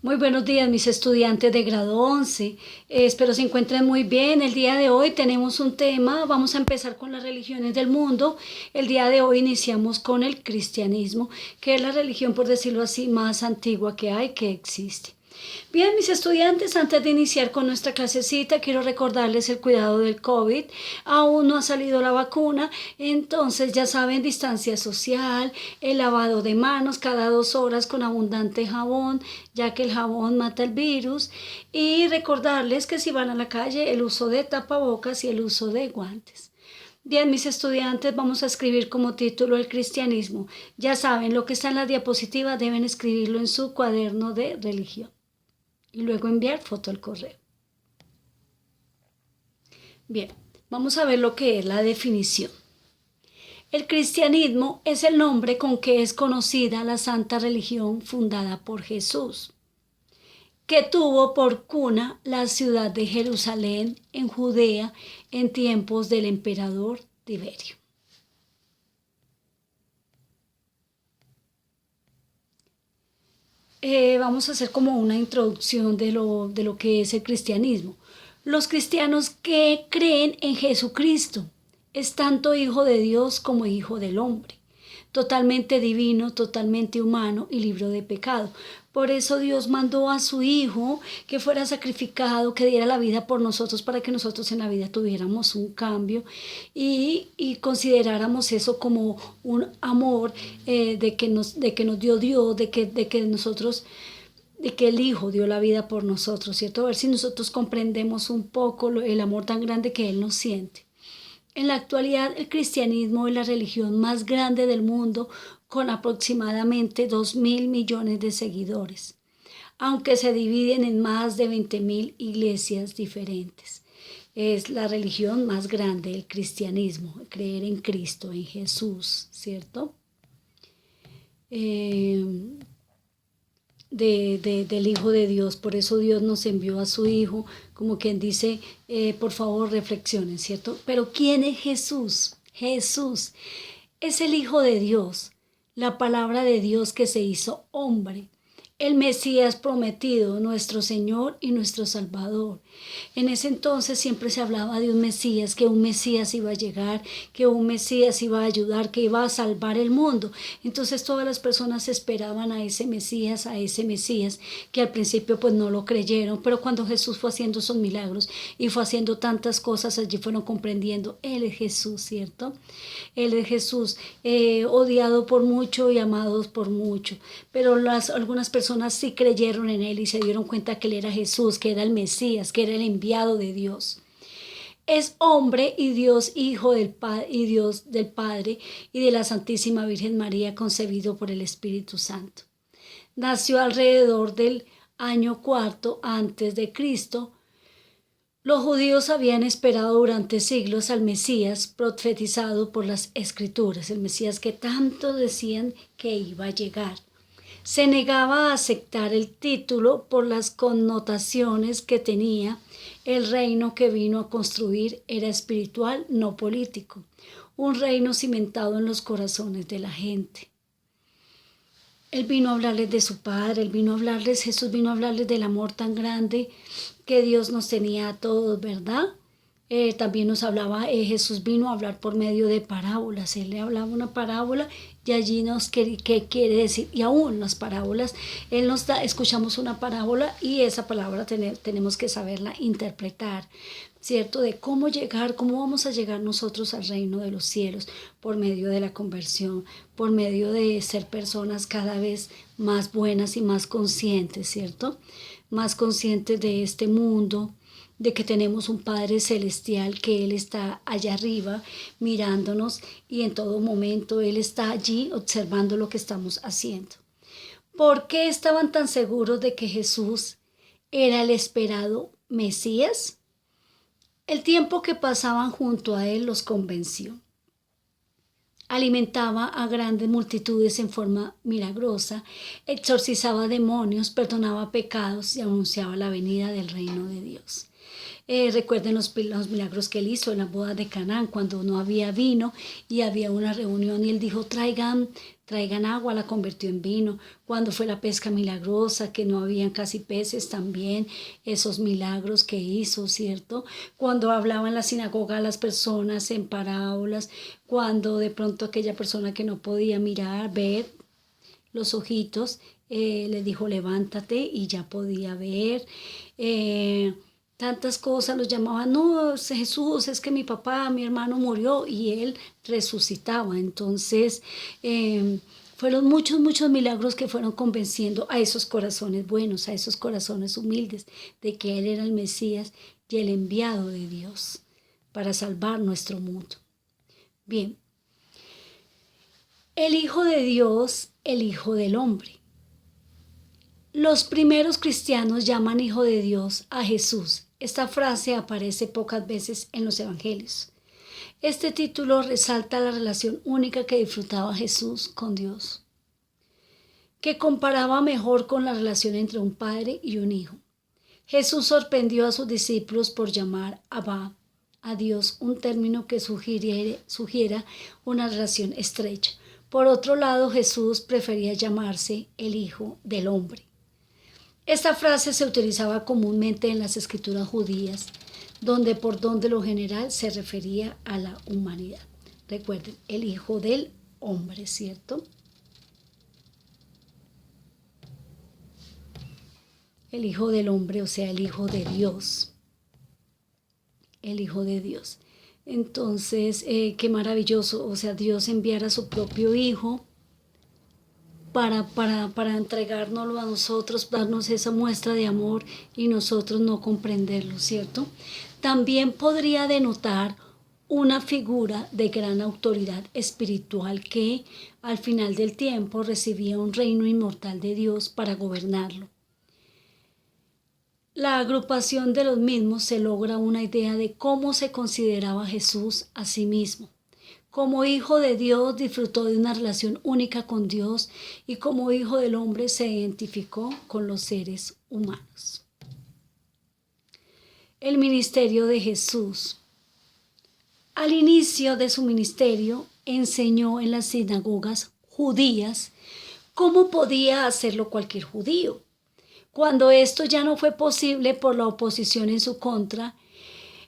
Muy buenos días, mis estudiantes de grado 11. Espero se encuentren muy bien. El día de hoy tenemos un tema. Vamos a empezar con las religiones del mundo. El día de hoy iniciamos con el cristianismo, que es la religión, por decirlo así, más antigua que hay, que existe. Bien, mis estudiantes, antes de iniciar con nuestra clasecita, quiero recordarles el cuidado del COVID. Aún no ha salido la vacuna, entonces ya saben, distancia social, el lavado de manos cada 2 horas con abundante jabón, ya que el jabón mata el virus. Y recordarles que si van a la calle, el uso de tapabocas y el uso de guantes. Bien, mis estudiantes, vamos a escribir como título el cristianismo. Ya saben, lo que está en la diapositiva deben escribirlo en su cuaderno de religión y luego enviar foto al correo. Bien, vamos a ver lo que es la definición. El cristianismo es el nombre con que es conocida la santa religión fundada por Jesús, que tuvo por cuna la ciudad de Jerusalén en Judea en tiempos del emperador Tiberio. Vamos a hacer como una introducción de lo que es el cristianismo. Los cristianos que creen en Jesucristo es tanto hijo de Dios como hijo del hombre, totalmente divino, totalmente humano y libre de pecado. Por eso Dios mandó a su Hijo que fuera sacrificado, que diera la vida por nosotros para que nosotros en la vida tuviéramos un cambio y consideráramos eso como un amor de que nos dio Dios, de que nosotros, de que el Hijo dio la vida por nosotros, ¿cierto? A ver si nosotros comprendemos un poco el amor tan grande que Él nos siente. En la actualidad, el cristianismo es la religión más grande del mundo, con aproximadamente 2.000 millones de seguidores, aunque se dividen en más de 20.000 iglesias diferentes. Es la religión más grande, el cristianismo, creer en Cristo, en Jesús, ¿cierto? Del Hijo de Dios. Por eso Dios nos envió a su Hijo, como quien dice, por favor reflexionen, ¿cierto? Pero ¿quién es Jesús? Jesús es el Hijo de Dios, la palabra de Dios que se hizo hombre, el Mesías prometido, nuestro Señor y nuestro Salvador. En ese entonces siempre se hablaba de un Mesías, que un Mesías iba a llegar, que un Mesías iba a ayudar, que iba a salvar el mundo. Entonces todas las personas esperaban a ese Mesías, que al principio pues no lo creyeron, pero cuando Jesús fue haciendo esos milagros y fue haciendo tantas cosas, allí fueron comprendiendo, Él es Jesús, ¿cierto? Él es Jesús, odiado por mucho y amado por mucho, pero algunas personas sí creyeron en Él y se dieron cuenta que Él era Jesús, que era el Mesías, que era el enviado de Dios. Es hombre y Dios, hijo y Dios del Padre y de la Santísima Virgen María, concebido por el Espíritu Santo. Nació alrededor del año 4 antes de Cristo. Los judíos habían esperado durante siglos al Mesías profetizado por las Escrituras, el Mesías que tanto decían que iba a llegar. Se negaba a aceptar el título por las connotaciones que tenía. El reino que vino a construir era espiritual, no político, un reino cimentado en los corazones de la gente. Él vino a hablarles de su Padre, Jesús vino a hablarles del amor tan grande que Dios nos tenía a todos, ¿verdad? También nos hablaba, Jesús vino a hablar por medio de parábolas. Él le hablaba una parábola y allí qué quiere decir. Y aún las parábolas, escuchamos una parábola y esa palabra tenemos que saberla interpretar, ¿cierto? De cómo vamos a llegar nosotros al reino de los cielos por medio de la conversión, por medio de ser personas cada vez más buenas y más conscientes, ¿cierto? Más conscientes de este mundo, de que tenemos un Padre Celestial, que Él está allá arriba mirándonos y en todo momento Él está allí observando lo que estamos haciendo. ¿Por qué estaban tan seguros de que Jesús era el esperado Mesías? El tiempo que pasaban junto a Él los convenció. Alimentaba a grandes multitudes en forma milagrosa, exorcizaba demonios, perdonaba pecados y anunciaba la venida del reino de Dios. Recuerden los milagros que Él hizo en la boda de Canaán, cuando no había vino y había una reunión y Él dijo, traigan traigan agua, la convirtió en vino. Cuando fue la pesca milagrosa, que no habían casi peces, también esos milagros que hizo, ¿cierto? Cuando hablaba en la sinagoga a las personas en parábolas, cuando de pronto aquella persona que no podía mirar, ver los ojitos, le dijo levántate y ya podía ver. Tantas cosas los llamaban, no, Jesús, es que mi papá, mi hermano murió y él resucitaba. Entonces, fueron muchos, muchos milagros que fueron convenciendo a esos corazones buenos, a esos corazones humildes, de que él era el Mesías y el enviado de Dios para salvar nuestro mundo. Bien, el Hijo de Dios, el Hijo del Hombre. Los primeros cristianos llaman Hijo de Dios a Jesús. Esta frase aparece pocas veces en los evangelios. Este título resalta la relación única que disfrutaba Jesús con Dios, que comparaba mejor con la relación entre un padre y un hijo. Jesús sorprendió a sus discípulos por llamar Abba a Dios, un término que sugiera una relación estrecha. Por otro lado, Jesús prefería llamarse el Hijo del Hombre. Esta frase se utilizaba comúnmente en las escrituras judías, donde lo general se refería a la humanidad. Recuerden, el Hijo del Hombre, ¿cierto? El Hijo del Hombre, o sea, el Hijo de Dios. El Hijo de Dios. Entonces, qué maravilloso, o sea, Dios enviara a su propio Hijo para entregárnoslo a nosotros, darnos esa muestra de amor y nosotros no comprenderlo, ¿cierto? También podría denotar una figura de gran autoridad espiritual que al final del tiempo recibía un reino inmortal de Dios para gobernarlo. La agrupación de los mismos se logra una idea de cómo se consideraba Jesús a sí mismo. Como hijo de Dios disfrutó de una relación única con Dios y como hijo del hombre se identificó con los seres humanos. El ministerio de Jesús. Al inicio de su ministerio enseñó en las sinagogas judías cómo podía hacerlo cualquier judío. Cuando esto ya no fue posible por la oposición en su contra,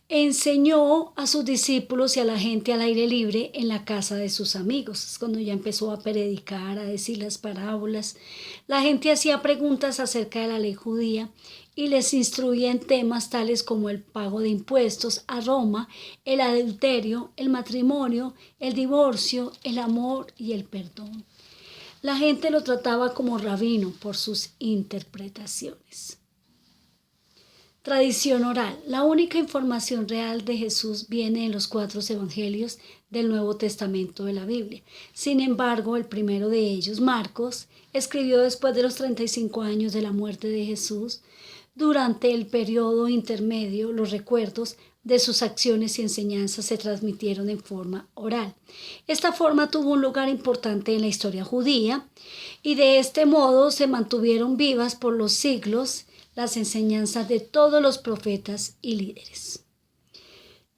enseñó a sus discípulos y a la gente al aire libre en la casa de sus amigos. Es cuando ya empezó a predicar, a decir las parábolas. La gente hacía preguntas acerca de la ley judía y les instruía en temas tales como el pago de impuestos a Roma, el adulterio, el matrimonio, el divorcio, el amor y el perdón. La gente lo trataba como rabino por sus interpretaciones. Tradición oral. La única información real de Jesús viene en los 4 evangelios del Nuevo Testamento de la Biblia. Sin embargo, el primero de ellos, Marcos, escribió después de los 35 años de la muerte de Jesús. Durante el periodo intermedio, los recuerdos de sus acciones y enseñanzas se transmitieron en forma oral. Esta forma tuvo un lugar importante en la historia judía y de este modo se mantuvieron vivas por los siglos las enseñanzas de todos los profetas y líderes.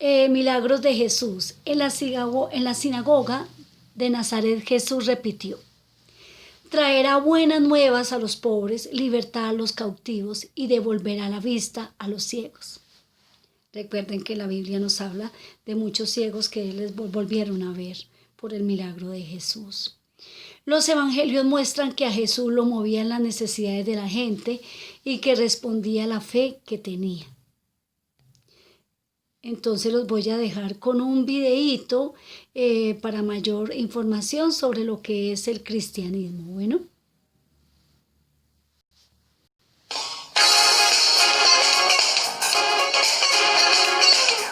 Milagros de Jesús. En la sinagoga de Nazaret Jesús repitió: traerá buenas nuevas a los pobres, libertad a los cautivos y devolverá la vista a los ciegos. Recuerden que la Biblia nos habla de muchos ciegos que les volvieron a ver por el milagro de Jesús. Los evangelios muestran que a Jesús lo movían las necesidades de la gente y que respondía a la fe que tenía. Entonces los voy a dejar con un videíto para mayor información sobre lo que es el cristianismo. Bueno.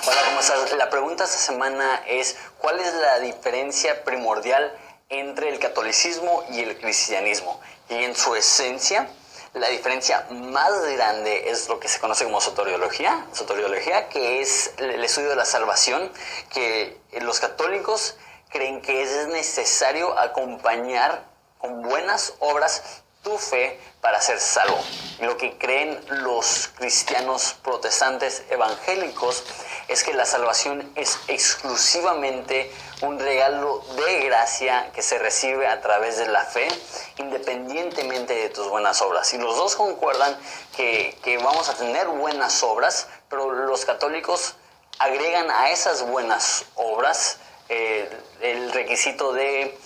Hola, ¿cómo estás? La pregunta esta semana es: ¿cuál es la diferencia primordial entre el catolicismo y el cristianismo? Y en su esencia, la diferencia más grande es lo que se conoce como soteriología, que es el estudio de la salvación, que los católicos creen que es necesario acompañar con buenas obras tu fe para ser salvo. Lo que creen los cristianos protestantes evangélicos es que la salvación es exclusivamente un regalo de gracia que se recibe a través de la fe, independientemente de tus buenas obras. Y los dos concuerdan que vamos a tener buenas obras, pero los católicos agregan a esas buenas obras el requisito de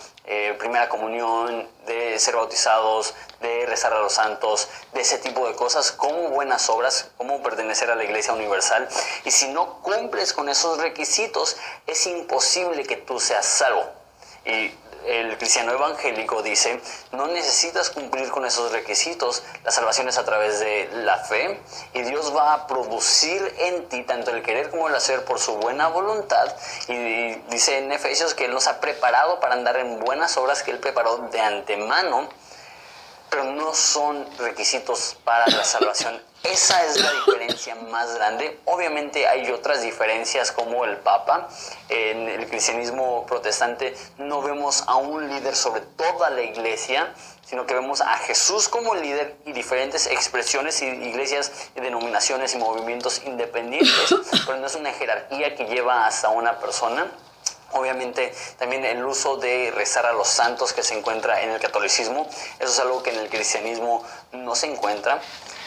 primera comunión, de ser bautizados, de rezar a los santos, de ese tipo de cosas como buenas obras, como pertenecer a la Iglesia Universal. Y si no cumples con esos requisitos, es imposible que tú seas salvo. Y el cristiano evangélico dice, no necesitas cumplir con esos requisitos, la salvación es a través de la fe y Dios va a producir en ti tanto el querer como el hacer por su buena voluntad. Y dice en Efesios que Él nos ha preparado para andar en buenas obras que Él preparó de antemano, pero no son requisitos para la salvación. Esa es la diferencia más grande. Obviamente hay otras diferencias como el Papa. En el cristianismo protestante no vemos a un líder sobre toda la iglesia, sino que vemos a Jesús como líder y diferentes expresiones y iglesias y denominaciones y movimientos independientes, pero no es una jerarquía que lleva hasta una persona. Obviamente también el uso de rezar a los santos que se encuentra en el catolicismo, eso es algo que en el cristianismo no se encuentra.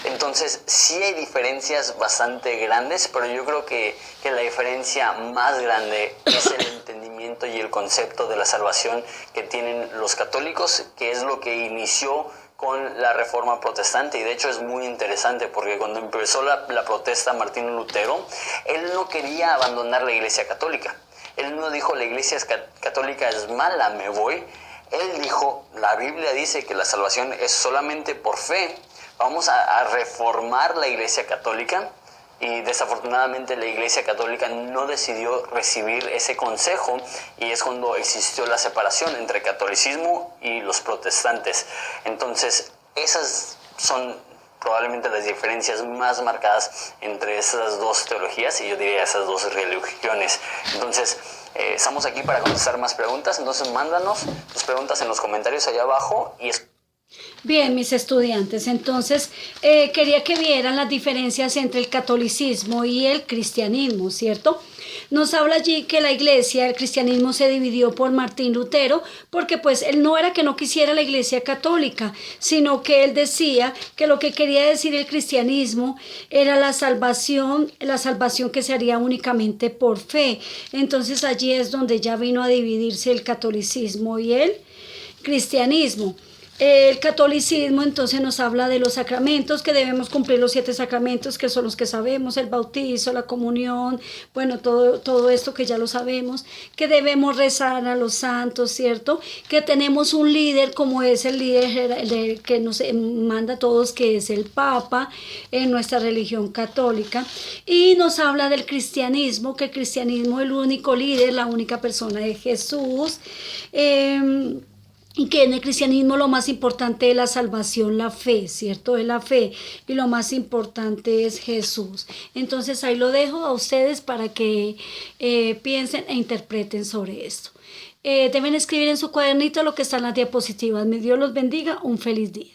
Entonces sí hay diferencias bastante grandes, pero yo creo que la diferencia más grande es el entendimiento y el concepto de la salvación que tienen los católicos, que es lo que inició con la Reforma Protestante. Y de hecho es muy interesante porque cuando empezó la protesta Martín Lutero, él no quería abandonar la Iglesia Católica. Él no dijo la Iglesia Católica es mala, me voy. Él dijo, la Biblia dice que la salvación es solamente por fe. Vamos a reformar la Iglesia Católica, y desafortunadamente la Iglesia Católica no decidió recibir ese consejo, y es cuando existió la separación entre el catolicismo y los protestantes. Entonces esas son probablemente las diferencias más marcadas entre esas dos teologías, y yo diría esas dos religiones. Entonces estamos aquí para contestar más preguntas, entonces mándanos tus preguntas en los comentarios allá abajo y Bien, mis estudiantes, entonces quería que vieran las diferencias entre el catolicismo y el cristianismo, ¿cierto? Nos habla allí que la iglesia, el cristianismo se dividió por Martín Lutero, porque pues él no era que no quisiera la iglesia católica, sino que él decía que lo que quería decir el cristianismo era la salvación que se haría únicamente por fe. Entonces allí es donde ya vino a dividirse el catolicismo y el cristianismo. El catolicismo entonces nos habla de los sacramentos, que debemos cumplir los 7 sacramentos, que son los que sabemos, el bautizo, la comunión, bueno, todo esto que ya lo sabemos, que debemos rezar a los santos, ¿cierto? Que tenemos un líder como es el líder que nos manda a todos, que es el Papa en nuestra religión católica. Y nos habla del cristianismo, que el cristianismo es el único líder, la única persona es Jesús. Y que en el cristianismo lo más importante es la salvación, la fe, ¿cierto? Es la fe, y lo más importante es Jesús. Entonces ahí lo dejo a ustedes para que piensen e interpreten sobre esto. Deben escribir en su cuadernito lo que está en las diapositivas. Dios los bendiga, un feliz día.